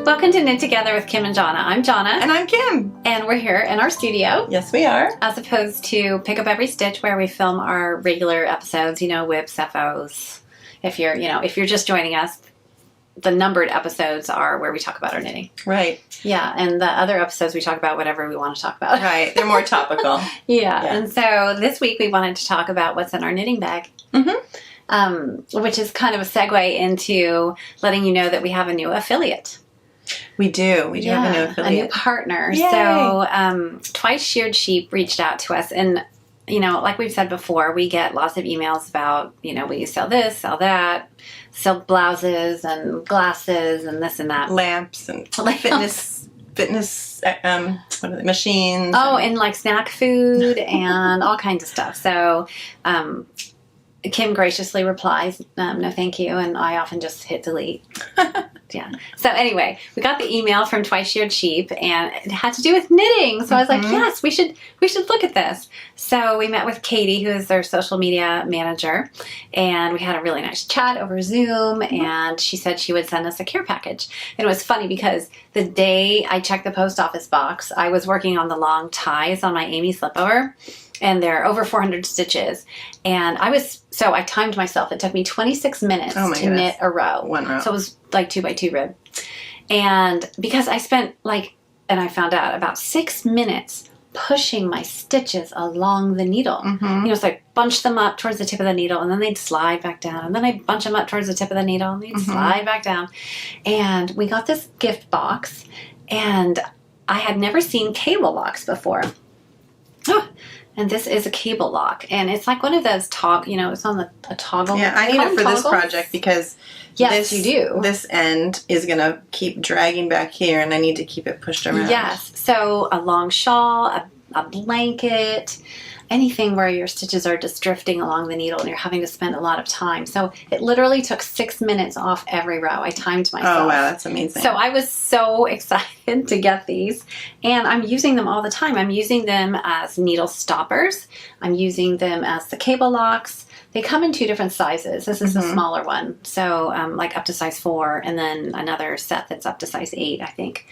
Welcome to Knit Together with Kim and Jonna. I'm Jonna. And I'm Kim. And we're here in our studio. Yes, we are. As opposed to Pick Up Every Stitch, where we film our regular episodes, whips, FOs. If you're just joining us, the numbered episodes are where we talk about our knitting. Right. Yeah, and the other episodes we talk about whatever we want to talk about. Right. They're more topical. Yeah. And so this week we wanted to talk about what's in our knitting bag. Mm-hmm. Which is kind of a segue into letting you know that we have a new affiliate. We do. We do have a new affiliate. A new partner. Yay. So Twice Sheared Sheep reached out to us, and like we've said before, we get lots of emails about, we sell this, sell that, silk blouses and glasses and this and that. Lamps and fitness what are they, machines. Oh, and like snack food and all kinds of stuff. So Kim graciously replies, no thank you, and I often just hit delete. Yeah. So anyway, we got the email from Twice Sheared Sheep, and it had to do with knitting. So I was like, yes, we should look at this. So we met with Katie, who is their social media manager, and we had a really nice chat over Zoom, and she said she would send us a care package. And it was funny because the day I checked the post office box, I was working on the long ties on my Amy slipover, and they're over 400 stitches. And I timed myself. It took me 26 minutes to knit a row. One row. So it was like 2x2 rib. And because I spent and I found out about 6 minutes pushing my stitches along the needle. So I bunch them up towards the tip of the needle, and then they'd slide back down. And then I'd bunch them up towards the tip of the needle, and they'd slide back down. And we got this gift box, and I had never seen cable locks before. And this is a cable lock, and it's like one of those it's on a toggle. Yeah, I need it for this project because you do. This end is going to keep dragging back here, and I need to keep it pushed around. Yes, so a long shawl, a blanket, anything where your stitches are just drifting along the needle and you're having to spend a lot of time. So it literally took 6 minutes off every row. I timed myself. Oh, wow, that's amazing. So I was so excited to get these, and I'm using them all the time. I'm using them as needle stoppers. I'm using them as the cable locks. They come in 2 different sizes. This is the smaller one, so up to size 4, and then another set that's up to size 8, I think.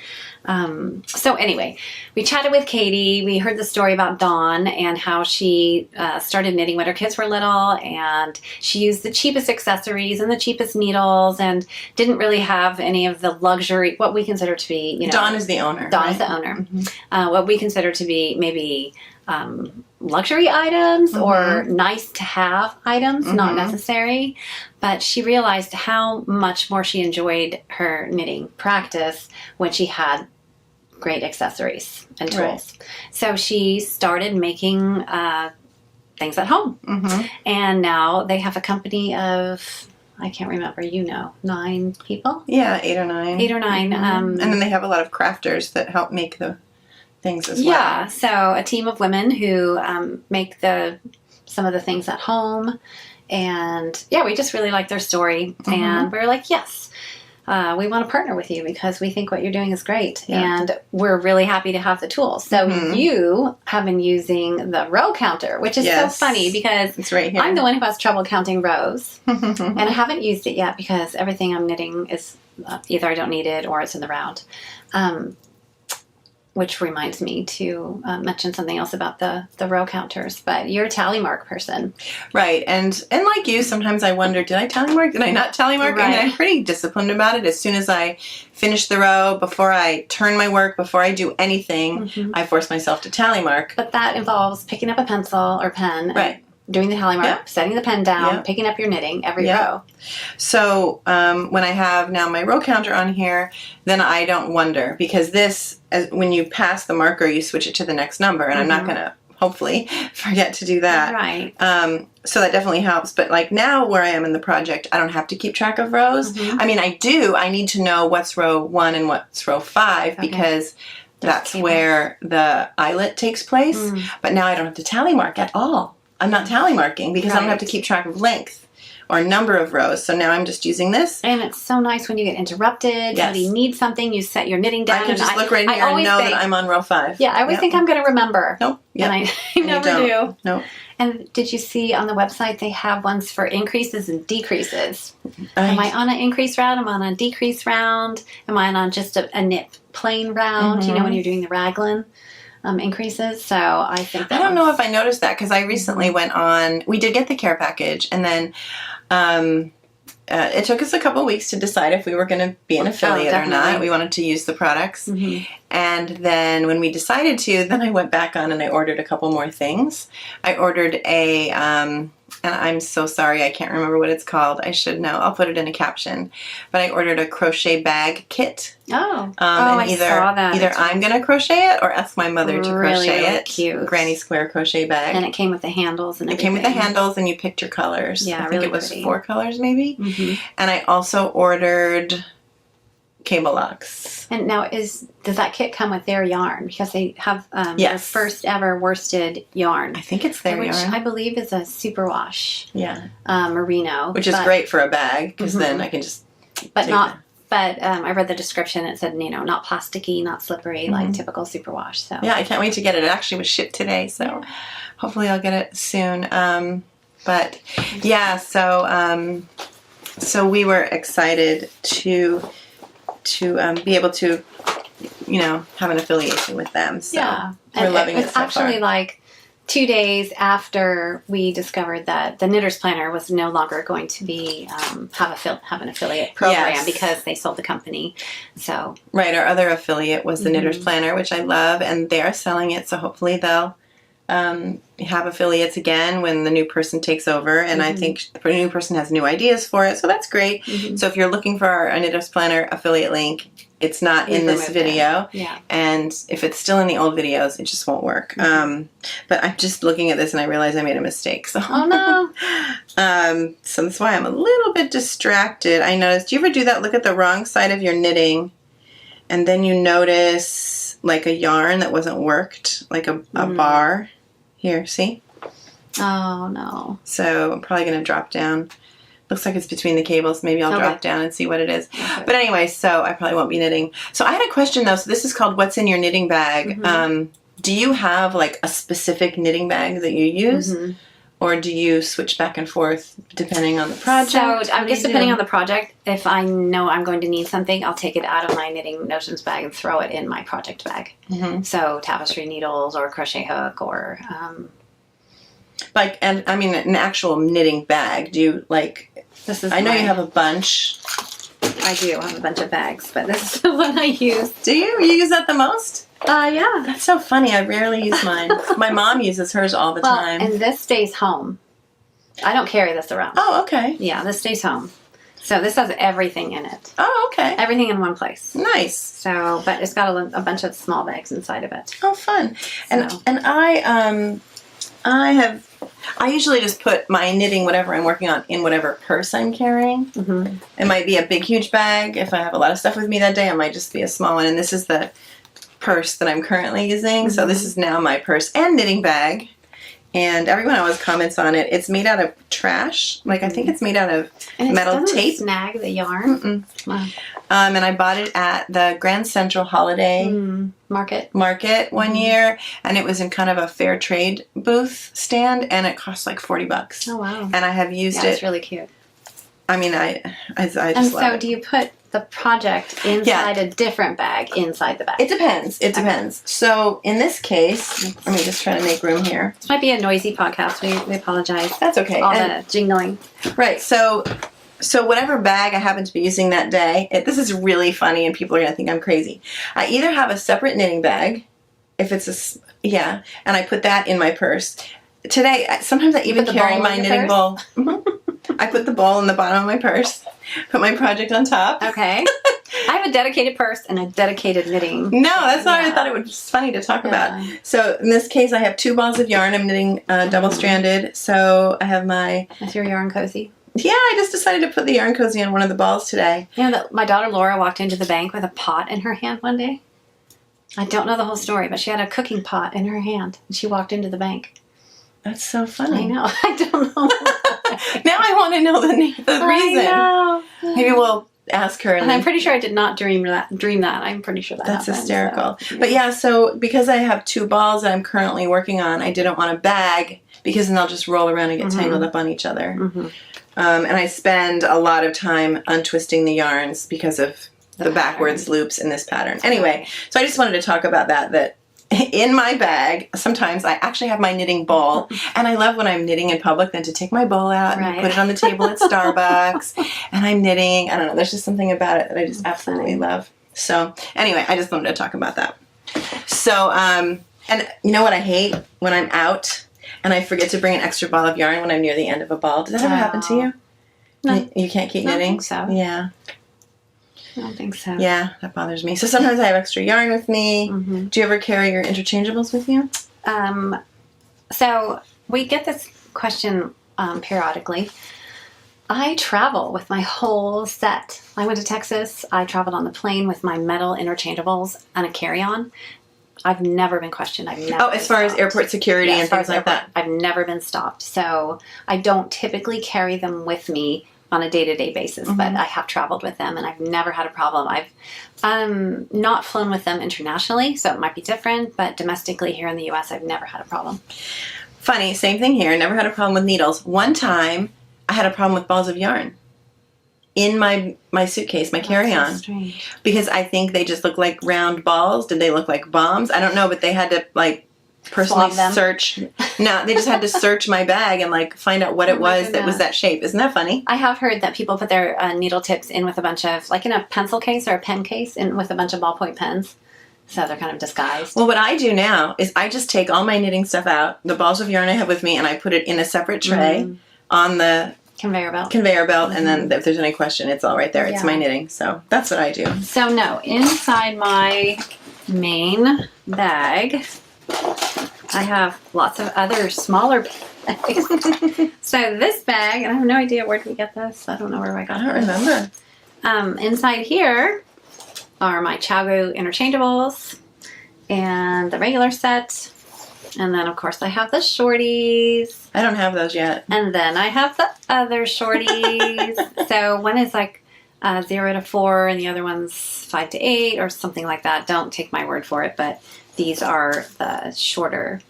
So anyway, we chatted with Katie. We heard the story about Dawn and how she started knitting when her kids were little, and she used the cheapest accessories and the cheapest needles and didn't really have any of the luxury, what we consider to be, Dawn is the owner. Dawn is the owner. What we consider to be maybe luxury items or nice to have items, not necessary. But she realized how much more she enjoyed her knitting practice when she had great accessories and tools. Right. So she started making things at home. And now they have a company of, I can't remember, 9 people? Yeah, 8 or 9. 8 or 9. And then they have a lot of crafters that help make the things as well. Yeah, so a team of women who make some of the things at home. And yeah, we just really like their story. And we were like, yes, we want to partner with you because we think what you're doing is great. Yeah. And we're really happy to have the tools. So you have been using the row counter, which is so funny because it's right here. I'm the one who has trouble counting rows. And I haven't used it yet because everything I'm knitting is either I don't need it or it's in the round. Which reminds me to mention something else about the row counters. But you're a tally mark person. Right. And like you, sometimes I wonder, did I tally mark? Did I not tally mark? Right. And I'm pretty disciplined about it. As soon as I finish the row, before I turn my work, before I do anything, I force myself to tally mark. But that involves picking up a pencil or pen. Right. Doing the tally mark, setting the pen down, picking up your knitting every row. So when I have now my row counter on here, then I don't wonder because when you pass the marker, you switch it to the next number, and I'm not going to hopefully forget to do that. Right. So that definitely helps. But like now where I am in the project, I don't have to keep track of rows. I mean, I do. I need to know what's row 1 and what's row 5 because that's where the eyelet takes place. But now I don't have to tally mark at all. I'm not tally marking because I don't have to keep track of length or number of rows. So now I'm just using this. And it's so nice when you get interrupted. Yes. Somebody needs something, you set your knitting down. I can just look right here and know that I'm on row 5. Yeah, I always think I'm going to remember. Nope. Yep. And I never do. Nope. And did you see on the website they have ones for increases and decreases? Am I on an increase round? Am I on a decrease round? Am I on just a knit plain round? You know, when you're doing the raglan increases. So I think that I don't know if I noticed that because I recently went on. We did get the care package, and then it took us a couple weeks to decide if we were going to be an affiliate or not. We wanted to use the products. And then when we decided to, then I went back on and I ordered a couple more things. I ordered a, and I'm so sorry, I can't remember what it's called. I should know. I'll put it in a caption. But I ordered a crochet bag kit. And I saw that. Either I'm going to crochet it or ask my mother to crochet it. Cute. Granny square crochet bag. And it came with the handles and everything. It came with the handles and you picked your colors. Yeah, I think really it was pretty. 4 colors maybe. And I also ordered cable locks. And now does that kit come with their yarn? Because they have their first ever worsted yarn. I think it's their which yarn. I believe is a superwash. Yeah. Merino. Which is great for a bag because then I can just But I read the description. It said, not plasticky, not slippery, like typical superwash. So yeah, I can't wait to get it. It actually was shipped today, so hopefully I'll get it soon. But yeah, so we were excited to be able to, have an affiliation with them. So we're loving it so far. It was actually like 2 days after we discovered that the Knitter's Planner was no longer going to be have an affiliate program because they sold the company. So right, our other affiliate was the Knitter's Planner, which I love, and they're selling it. So hopefully they'll have affiliates again when the new person takes over, and I think the new person has new ideas for it. So that's great. So if you're looking for our Knitter's Planner affiliate link, it's not in this video. Yeah. And if it's still in the old videos, it just won't work. But I'm just looking at this and I realize I made a mistake. So oh no. So that's why I'm a little bit distracted. I noticed, do you ever do that? Look at the wrong side of your knitting and then you notice like a yarn that wasn't worked, like a bar. Here, see? Oh no. So I'm probably going to drop down. Looks like it's between the cables. Maybe I'll drop down and see what it is. Okay. But anyway, so I probably won't be knitting. So I had a question though. So this is called What's in Your Knitting Bag. Do you have like a specific knitting bag that you use? Or do you switch back and forth depending on the project? So I guess depending on the project, if I know I'm going to need something, I'll take it out of my Knitting Notions bag and throw it in my project bag. So tapestry needles or crochet hook or... and I mean an actual knitting bag. Do you like... I know you have a bunch. I do. I have a bunch of bags, but this is the one I use. Do you? You use that the most? Yeah. That's so funny. I rarely use mine. My mom uses hers all the time. And this stays home. I don't carry this around. Oh, okay. Yeah, this stays home. So this has everything in it. Oh, okay. Everything in one place. Nice. So, but it's got a bunch of small bags inside of it. Oh, fun. And I usually just put my knitting, whatever I'm working on, in whatever purse I'm carrying. It might be a big, huge bag. If I have a lot of stuff with me that day, it might just be a small one. And this is the purse that I'm currently using. So this is now my purse and knitting bag. And everyone always comments on it. It's made out of trash. Like, I think it's made out of metal tape. Snag the yarn. Wow. And I bought it at the Grand Central Holiday Market one year. And it was in kind of a fair trade booth stand. And it cost like $40. Oh, wow. And I have used it. It's really cute. I mean, I just love it. And so do you put the project inside a different bag inside the bag? It depends. It depends. So in this case, let me just try to make room here. This might be a noisy podcast. We apologize. That's okay. All the jingling. Right. So whatever bag I happen to be using that day, this is really funny and people are going to think I'm crazy. I either have a separate knitting bag, if it's and I put that in my purse. Today, sometimes I even carry my knitting bowl. I put the bowl in the bottom of my purse, put my project on top. Okay. I have a dedicated purse and a dedicated knitting. No, that's not what I thought. It was funny to talk about. So in this case, I have 2 balls of yarn. I'm knitting double-stranded. So I have my... That's your yarn cozy? Yeah, I just decided to put the yarn cozy on one of the balls today. My daughter Laura walked into the bank with a pot in her hand one day. I don't know the whole story, but she had a cooking pot in her hand. And she walked into the bank. That's so funny. I know. I don't know. Now I want to know the reason. I know. Maybe we'll ask her. And I'm pretty sure I did not dream that. I'm pretty sure that's happened, hysterical. So. But yeah, so because I have 2 balls that I'm currently working on, I didn't want a bag because then they'll just roll around and get tangled up on each other. Mm-hmm. And I spend a lot of time untwisting the yarns because of the backwards loops in this pattern. Anyway, so I just wanted to talk about that in my bag, sometimes I actually have my knitting bowl, and I love when I'm knitting in public then to take my bowl out and put it on the table at Starbucks, and I'm knitting. I don't know, there's just something about it that I just absolutely love. So anyway, I just wanted to talk about that. So, and you know what I hate? When I'm out and I forget to bring an extra ball of yarn when I'm near the end of a ball. Does that ever happen to you? No. You can't keep knitting? I don't think so. Yeah. I don't think so. Yeah, that bothers me. So sometimes I have extra yarn with me. Mm-hmm. Do you ever carry your interchangeables with you? So we get this question periodically. I travel with my whole set. I went to Texas. I traveled on the plane with my metal interchangeables and a carry-on. I've never been questioned. As far as airport security and things like that? I've never been stopped. So I don't typically carry them with me on a day-to-day basis, but I have traveled with them and I've never had a problem. I've not flown with them internationally, so it might be different, but domestically here in the U.S., I've never had a problem. Funny, same thing here. Never had a problem with needles. One time, I had a problem with balls of yarn in my suitcase, my carry-on. So strange. Because I think they just look like round balls. Did they look like bombs? I don't know, but they had to, personally search. No, they just had to search my bag and find out what it was that was that shape. Isn't that funny? I have heard that people put their needle tips in with a bunch of, in a pencil case or a pen case, in with a bunch of ballpoint pens. So they're kind of disguised. Well, what I do now is I just take all my knitting stuff out, the balls of yarn I have with me, and I put it in a separate tray on the conveyor belt. And then if there's any question, it's all right there. It's my knitting. So that's what I do. So no, inside my main bag, I have lots of other smaller bags. So this bag, and I have no idea where did we get this. I don't know where I got this. I don't remember. Inside here are my Chagu interchangeables and the regular set. And then, of course, I have the shorties. I don't have those yet. And then I have the other shorties. So one is 0 to 4 and the other one's 5 to 8 or something like that. Don't take my word for it, but these are the shorter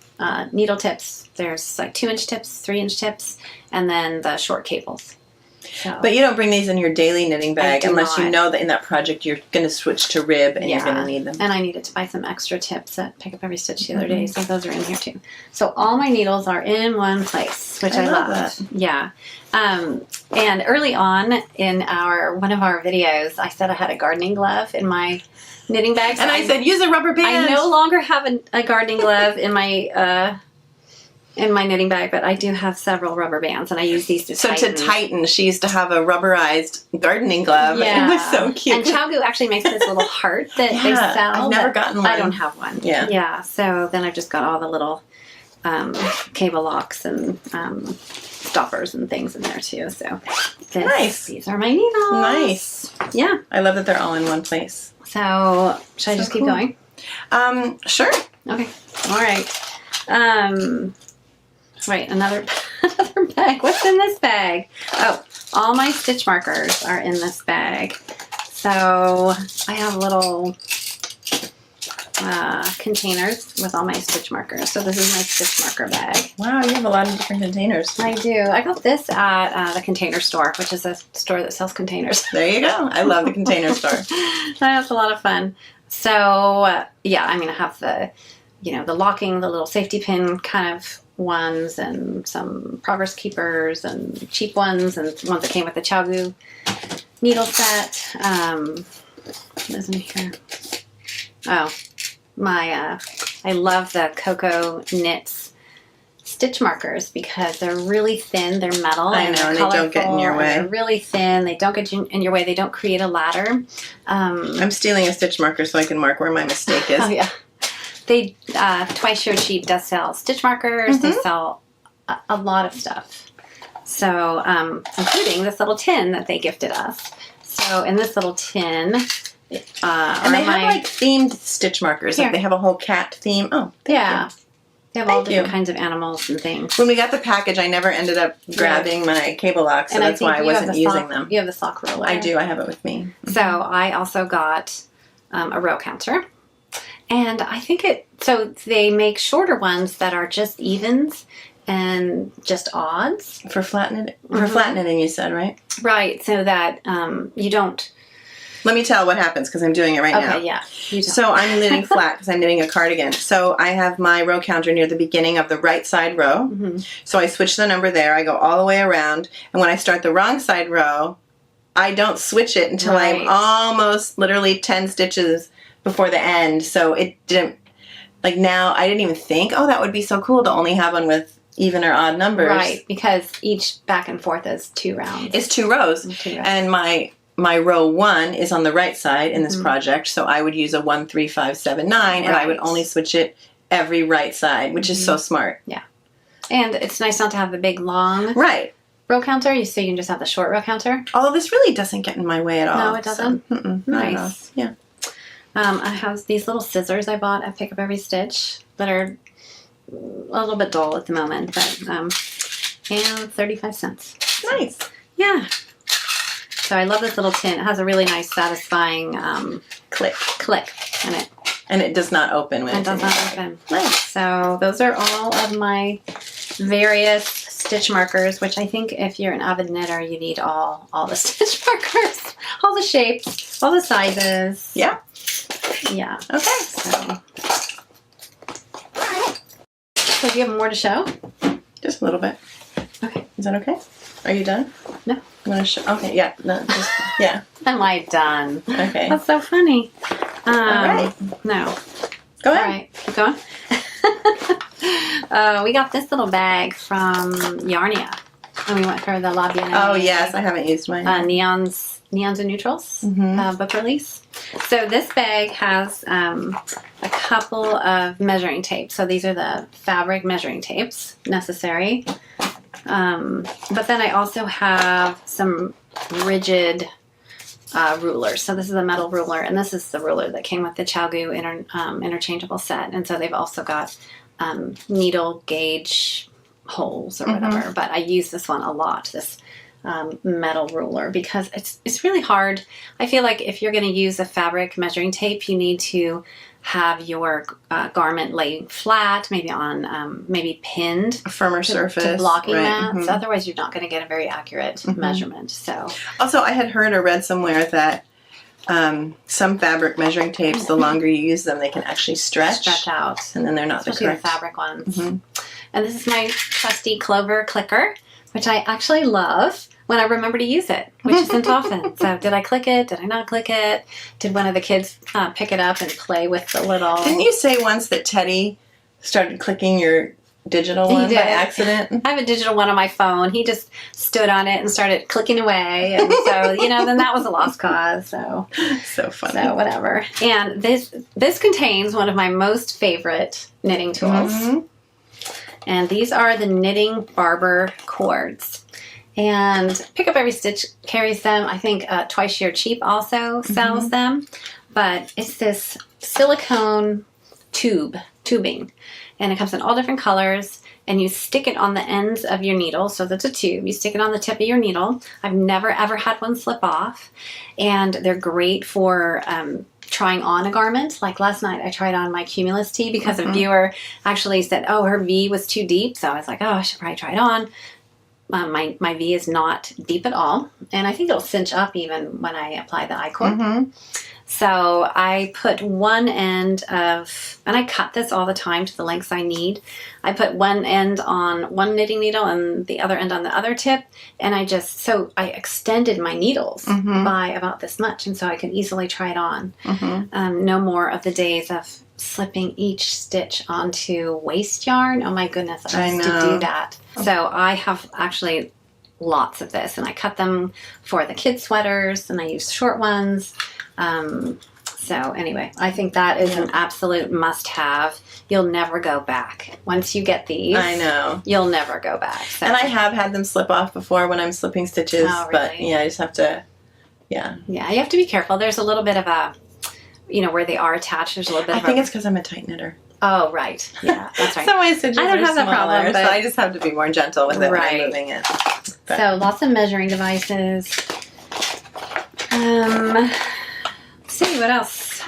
needle tips. There's 2-inch tips, 3-inch tips, and then the short cables. So, but you don't bring these in your daily knitting bag unless you know that in that project you're going to switch to rib and you're going to need them. And I needed to buy some extra tips at Pick Up Every Stitch the other day, so those are in here too. So all my needles are in one place, which I love. That. Yeah. And early on in one of our videos, I said I had a gardening glove in my knitting bag. So and I said, use a rubber band. I no longer have a gardening glove in my knitting bag, but I do have several rubber bands, and I use these to tighten. To tighten, she used to have a rubberized gardening glove. Yeah. It was so cute. And Chagu actually makes this little heart that they sell. I've never gotten one. I don't have one. Yeah. Yeah, so then I've just got all the little cable locks and stoppers and things in there too. So these are my needles. Nice. Yeah. I love that they're all in one place. So should I just keep going? Sure. Okay. All right. Wait, another bag. What's in this bag? Oh, all my stitch markers are in this bag. So I have little containers with all my stitch markers. So this is my stitch marker bag. Wow, you have a lot of different containers. I do. I got this at the Container Store, which is a store that sells containers. There you go. I love the Container Store. That's a lot of fun. So yeah, I mean, I have the locking, the little safety pin kind of ones, and some progress keepers and cheap ones, and ones that came with the Chagu needle set. What is in here? Oh, I love the Cocoa Knits stitch markers because they're really thin. They're metal. I know, and they don't get in your way. They're really thin. They don't get in your way. They don't create a ladder. I'm stealing a stitch marker so I can mark where my mistake is. Oh, yeah. They Twice Sheared Sheep does sell stitch markers. They sell a lot of stuff. So, including this little tin that they gifted us. So, in this little tin, and they have themed stitch markers. Like they have a whole cat theme. Oh, yeah. They have all Thank different you. kinds of animals and things. When we got the package, I never ended up grabbing my cable lock, so And that's think why I you have wasn't the using sock- them. You have the sock roller. I do. I have it with me. So I also got a row counter. And I think so they make shorter ones that are just evens and just odds. For flat knitting, you said, right? Right, so that you don't... Let me tell what happens because I'm doing it right now. Okay, yeah. You don't. So I'm knitting flat because I'm knitting a cardigan. So I have my row counter near the beginning of the right side row. Mm-hmm. So I switch the number there. I go all the way around. And when I start the wrong side row, I don't switch it until Right. I'm almost literally 10 stitches before the end. So it didn't, like now, I didn't even think, oh, that would be so cool to only have one with even or odd numbers. Right, because each back and forth is 2 rounds. It's 2 rows. 2 rows. And my row 1 is on the right side in this project, so I would use a 1, 3, 5, 7, 9, and I would only switch it every right side, which is so smart. Yeah. And it's nice not to have the big, long Right. row counter, so you can just have the short row counter. Although this really doesn't get in my way at all. No, it doesn't? So, not at all. Nice. Yeah. I have these little scissors I bought at Pick Up Every Stitch that are a little bit dull at the moment, but and 35 cents. Nice. Yeah. So I love this little tin. It has a really nice, satisfying click in it. And it does not open when It it's in does not your bag. open. Nice. So those are all of my various stitch markers, which I think if you're an avid knitter, you need all the stitch markers, all the shapes, all the sizes. Yeah. Yeah. Okay. So do you have more to show? Just a little bit. Okay. Is that okay? Are you done? No. You want to show? Okay. Yeah. No. Just, yeah. Am I done? Okay. That's so funny. All right. No. Go All ahead. right. Keep going. We got this little bag from Yarnia. And we went for the La Biennale. Oh yes, I haven't used mine. Neons and Neutrals book release. So this bag has a couple of measuring tapes. So these are the fabric measuring tapes necessary. But then I also have some rigid rulers. So this is a metal ruler, and this is the ruler that came with the ChowGoo interchangeable set. And so they've also got needle gauge holes or whatever. But I use this one a lot, this metal ruler, because it's really hard. I feel like if you're going to use a fabric measuring tape, you need to have your garment lay flat, maybe on maybe pinned, A firmer surface. to blocking right. mats. Otherwise, you're not going to get a very accurate measurement. So Also, I had heard or read somewhere that some fabric measuring tapes, the longer you use them, they can actually stretch out, and then they're not especially the the correct. fabric ones. And this is my trusty Clover clicker, which I actually love when I remember to use it, which isn't often. So did I click it? Did I not click it? Did one of the kids pick it up and play with the little... Didn't you say once that Teddy started clicking your digital one by accident? I have a digital one on my phone. He just stood on it and started clicking away. And so, then that was a lost cause. So So funny. So whatever. And this contains one of my most favorite knitting tools. And these are the Knitting Barber cords. And Pick Up Every Stitch carries them. I think Twice Sheared Sheep also sells them. But it's this silicone tubing. And it comes in all different colors. And you stick it on the ends of your needle. So that's a tube. You stick it on the tip of your needle. I've never, ever had one slip off. And they're great for trying on a garment. Like last night, I tried on my Cumulus tee because a viewer actually said, oh, her V was too deep. So I was like, oh, I should probably try it on. My V is not deep at all. And I think it'll cinch up even when I apply the I-cord. So I put one end of, and I cut this all the time to the lengths I need. I put one end on one knitting needle and the other end on the other tip. And I extended my needles by about this much. And so I could easily try it on. No more of the days of slipping each stitch onto waste yarn. Oh my goodness, I used to do that. So I have actually lots of this, and I cut them for the kids' sweaters, and I use short ones. So anyway, I think that is an absolute must-have. You'll never go back. Once you get these, I know. You'll never go back. So. And I have had them slip off before when I'm slipping stitches. Oh, But really? yeah, I just have to, Yeah, you have to be careful. There's a little bit of a, where they are attached, there's a little bit I of think it's because I'm a tight knitter. Oh, right. Yeah, that's right. So my stitches I don't are have that smaller, problem, but- so I just have to be more gentle with it when I'm moving it. But- So lots of measuring devices. Let's see, what else?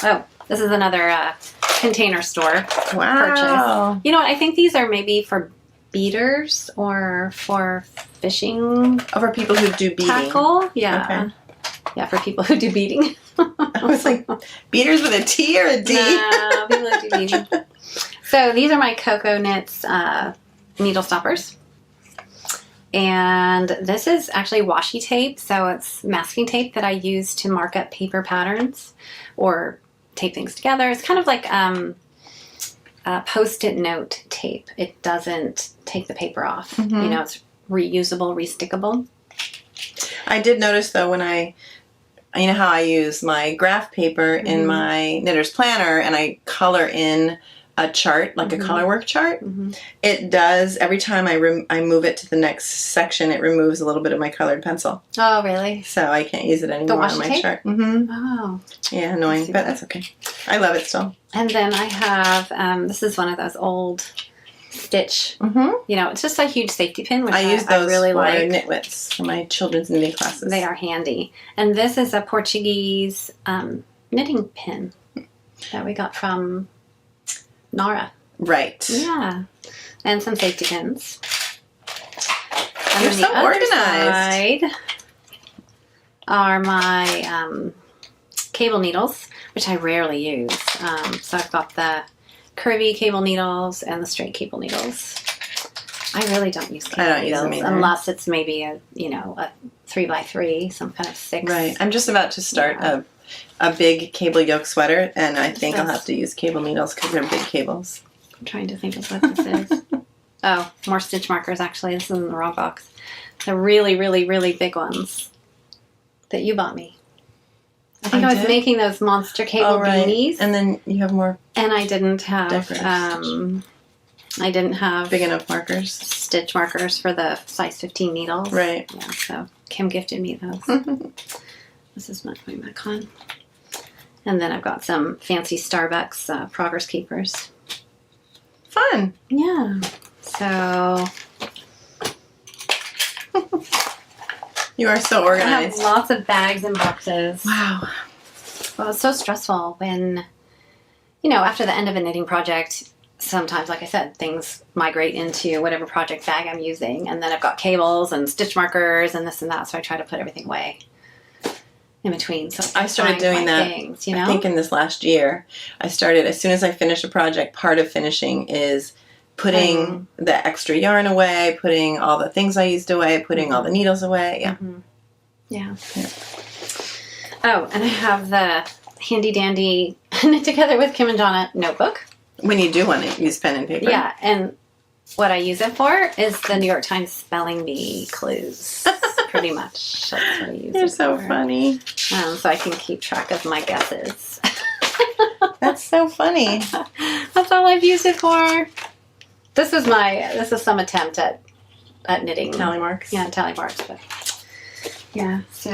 Oh, this is another container store Wow. purchase. You know what? I think these are maybe for beaters or for fishing Oh, for people who do beading. tackle. Yeah. Okay. Yeah, for people who do beading. I was like, beaters with a T or a D? No, people who do beading. So these are my Cocoa Knits needle stoppers. And this is actually washi tape, so it's masking tape that I use to mark up paper patterns or tape things together. It's kind of like Post-it note tape. It doesn't take the paper off. Mm-hmm. You know, it's reusable, restickable. I did notice, though, when you know how I use my graph paper Mm-hmm. in my knitter's planner and I color in a chart, like Mm-hmm. a color work chart, Mm-hmm. it does, every time I move it to the next section, it removes a little bit of my colored pencil. Oh, really? So I can't use it anymore on washi my tape? chart. Mm-hmm. Oh. Yeah, annoying, Let's see but that. that's okay. I love it still. And then I have, this is one of those old stitch, Mm-hmm. you know, it's just a huge safety pin, which I use those really for like. knitwits for my children's knitting classes. They are handy. And this is a Portuguese knitting pin that we got from Nara. Right. Yeah. And some safety pins. And You're then so the other organized. side are my cable needles, which I rarely use. So I've got the curvy cable needles and the straight cable needles. I really don't use cable I don't use needles them either. unless it's maybe a 3x3, some kind of 6. Right. I'm just about to start a big cable yoke sweater, and I think I'll have to use cable needles because they're big cables. I'm trying to think of what this is. Oh, more stitch markers, actually. This is in the wrong box. The really, really, really big ones that you bought me. I think I was did? making those monster cable beanies. And then you have more And I didn't have Decorative I didn't have big enough markers. stitch markers for the size 15 needles. Right. Yeah, so Kim gifted me those. This is my back on. And then I've got some fancy Starbucks Progress Keepers. Fun. Yeah. So You are so I have organized. lots of bags and boxes. Wow. Well, it's so stressful when, after the end of a knitting project, sometimes, like I said, things migrate into whatever project bag I'm using. And then I've got cables and stitch markers and this and that. So I try to put everything away in between. So I started doing that, things, I think in this last year. I started, as soon as I finish a project, part of finishing is putting the extra yarn away, putting all the things I used away, putting all the needles away. Yeah. Mm-hmm. Yeah. Oh, and I have the handy dandy Knit Together with Kim and Jonna notebook. When you do want to use pen and paper. Yeah, and what I use it for is the New York Times spelling bee clues. Pretty much. That's what I use You're it so for. funny. So I can keep track of my guesses. That's so funny. That's all I've used it for. This is some attempt at knitting. Tally marks. Yeah, tally marks, but yeah, so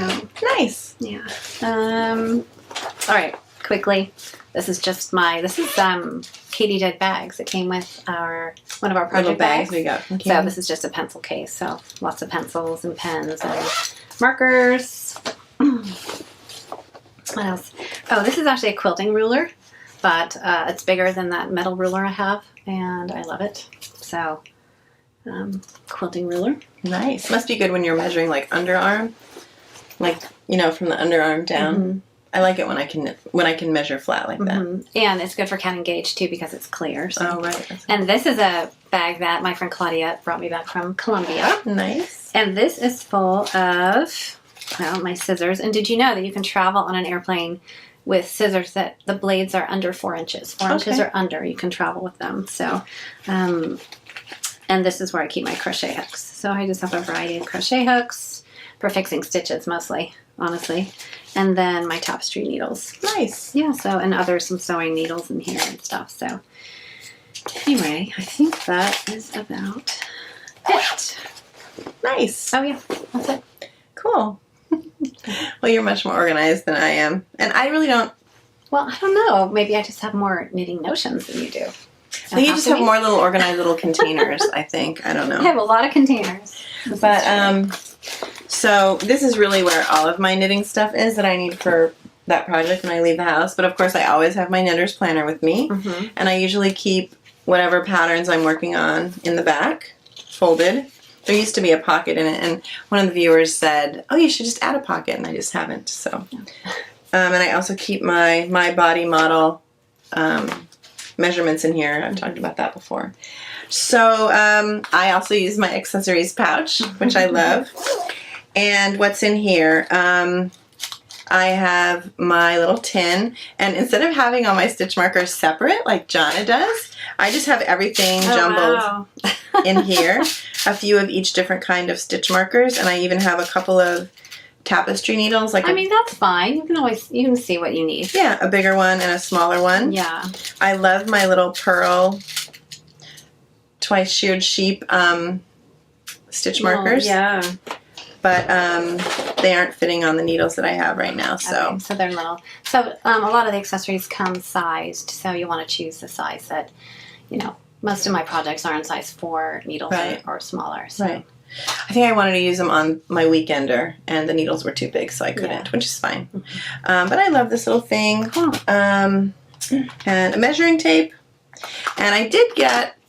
Nice. yeah. All right, quickly. This is Katie did bags. It came with one of our Little project bags bags. we got from So Kim. this is just a pencil case. So lots of pencils and pens and markers. What else? Oh, this is actually a quilting ruler, but it's bigger than that metal ruler I have, and I love it. So quilting ruler. Nice. Must be good when you're measuring like underarm, like from the underarm down. Mm-hmm. I like it when I can measure flat like that. Mm-hmm. And it's good for cut and gauge too because it's clear. So. Oh right. That's And this is a bag that my friend Claudia brought me back from Colombia. nice. And this is full of, my scissors. And did you know that you can travel on an airplane with scissors that the blades are under 4 inches? 4 inches or under, you can travel with them. So, and this is where I keep my crochet hooks. So I just have a variety of crochet hooks for fixing stitches mostly, honestly. And then my tapestry needles. Nice. Yeah, so, some sewing needles in here and stuff. So, anyway, I think that is about it. Nice. Oh, yeah, that's it. Cool. Well, you're much more organized than I am. And I really don't, Well, I don't know. Maybe I just have more knitting notions than you do. I think you just have more little organized little containers, I think. I don't know. I have a lot of containers. But, so this is really where all of my knitting stuff is that I need for that project when I leave the house. But of course, I always have my knitter's planner with me. Mm-hmm. And I usually keep whatever patterns I'm working on in the back, folded. There used to be a pocket in it, and one of the viewers said, oh, you should just add a pocket, and I just haven't, so. And I also keep my body model measurements in here. I've talked about that before. So I also use my accessories pouch, which I love. And what's in here? I have my little tin, and instead of having all my stitch markers separate like Jonna does, I just have everything jumbled in here. A few of each different kind of stitch markers, and I even have a couple of tapestry needles. Like I mean, that's fine. You can see what you need. Yeah, a bigger one and a smaller one. Yeah. I love my little pearl twice sheared sheep stitch markers. Yeah. But they aren't fitting on the needles that I have right now. So okay, so they're little. So a lot of the accessories come sized, so you want to choose the size that, most of my projects are in size 4 needles or smaller. So. Right. I think I wanted to use them on my weekender, and the needles were too big, so I couldn't, which is fine. Mm-hmm. But I love this little thing. And a measuring tape. And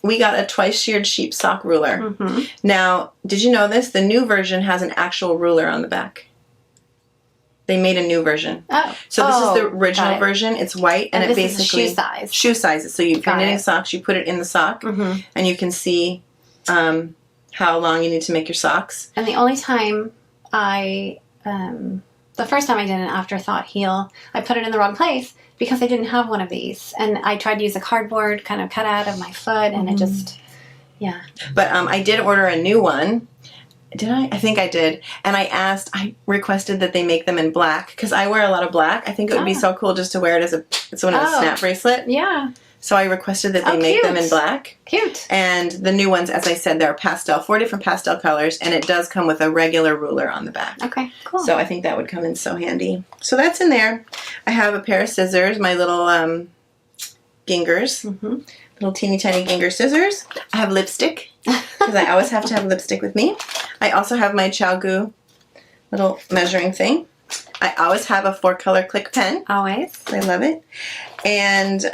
we got a twice sheared sheep sock ruler. Mm-hmm. Now, did you know this? The new version has an actual ruler on the back. They made a new version. Oh. So this is the original version. It's white, and it basically is shoe size. Shoe sizes. So if you're knitting socks, you put it in the sock, and you can see how long you need to make your socks. And the only time the first time I did an afterthought heel, I put it in the wrong place because I didn't have one of these. And I tried to use a cardboard kind of cut out of my foot, and it just, But I did order a new one. Did I? I think I did. And I requested that they make them in black, because I wear a lot of black. I think it would be so cool just to wear it as a snap bracelet. Yeah. So I requested that they make them in black. Cute. And the new ones, as I said, they're 4 different pastel colors, and it does come with a regular ruler on the back. Okay, cool. So I think that would come in so handy. So that's in there. I have a pair of scissors, my little gingers, little teeny tiny ginger scissors. I have lipstick, because I always have to have lipstick with me. I also have my ChiaoGoo little measuring thing. I always have a 4-color click pen. Always. I love it. And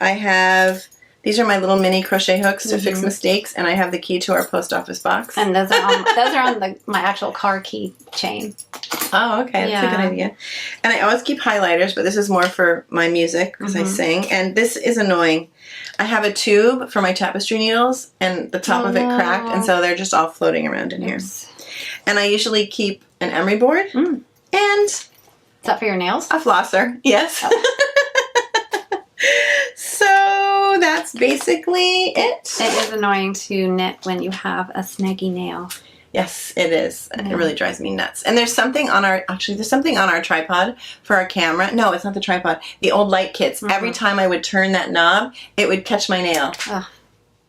I have, these are my little mini crochet hooks to fix mistakes, and I have the key to our post office box. And those are on my actual car key chain. Oh, okay. That's a good idea. And I always keep highlighters, but this is more for my music, because I sing. And this is annoying. I have a tube for my tapestry needles, and the top of it cracked, and so they're just all floating around in here. And I usually keep an emery board, and... Is that for your nails? A flosser, yes. Oh. So that's basically it. It is annoying to knit when you have a snaggy nail. Yes, it is. It really drives me nuts. And there's something on our tripod for our camera. No, it's not the tripod. The old light kits. Every time I would turn that knob, it would catch my nail. Ugh.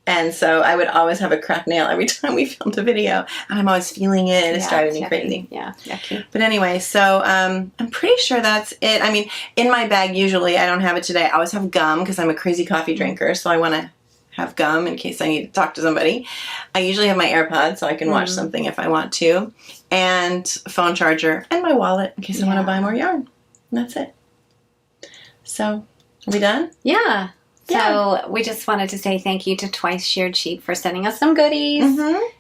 And so I would always have a cracked nail every time we filmed a video. And I'm always feeling it, and it's driving me crazy. Yeah, yucky. But anyway, so I'm pretty sure that's it. I mean, in my bag usually, I don't have it today. I always have gum, because I'm a crazy coffee drinker, so I want to have gum in case I need to talk to somebody. I usually have my AirPods, so I can watch something if I want to. And a phone charger, and my wallet in case I want to buy more yarn. And that's it. So, are we done? Yeah. So we just wanted to say thank you to Twice Sheared Sheep for sending us some goodies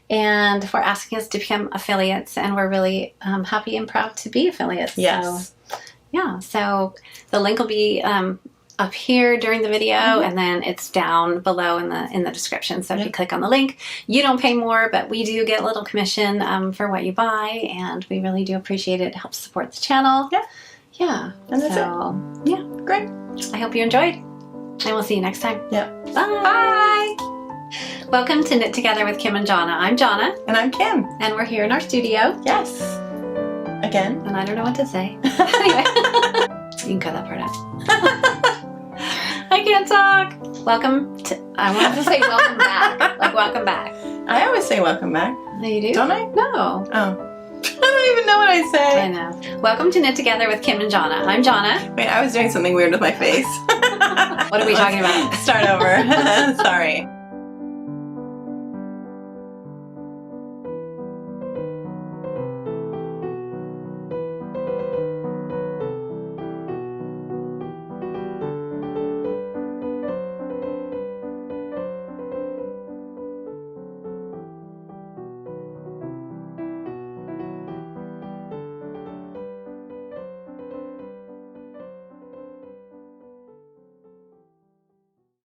and for asking us to become affiliates. And we're really happy and proud to be affiliates. Yes. So, so the link will be up here during the video, and then it's down below in the description. So if you click on the link, you don't pay more, but we do get a little commission for what you buy, and we really do appreciate it. It helps support the channel. Yeah. And that's it. Yeah. Great. I hope you enjoyed. And we'll see you next time. Yep. Bye. Welcome to Knit Together with Kim and Jonna. I'm Jonna. And I'm Kim. And we're here in our studio. Yes. Again. And I don't know what to say. Anyway. You can cut that part out. I can't talk. Welcome to... I wanted to say welcome back. Like welcome back. I always say welcome back. No, you do? Don't I? No. Oh. don't even know what I say. I know. Welcome to Knit Together with Kim and Jonna. I'm Jonna. Wait, I was doing something weird with my face. What are we talking about? Start over. Sorry.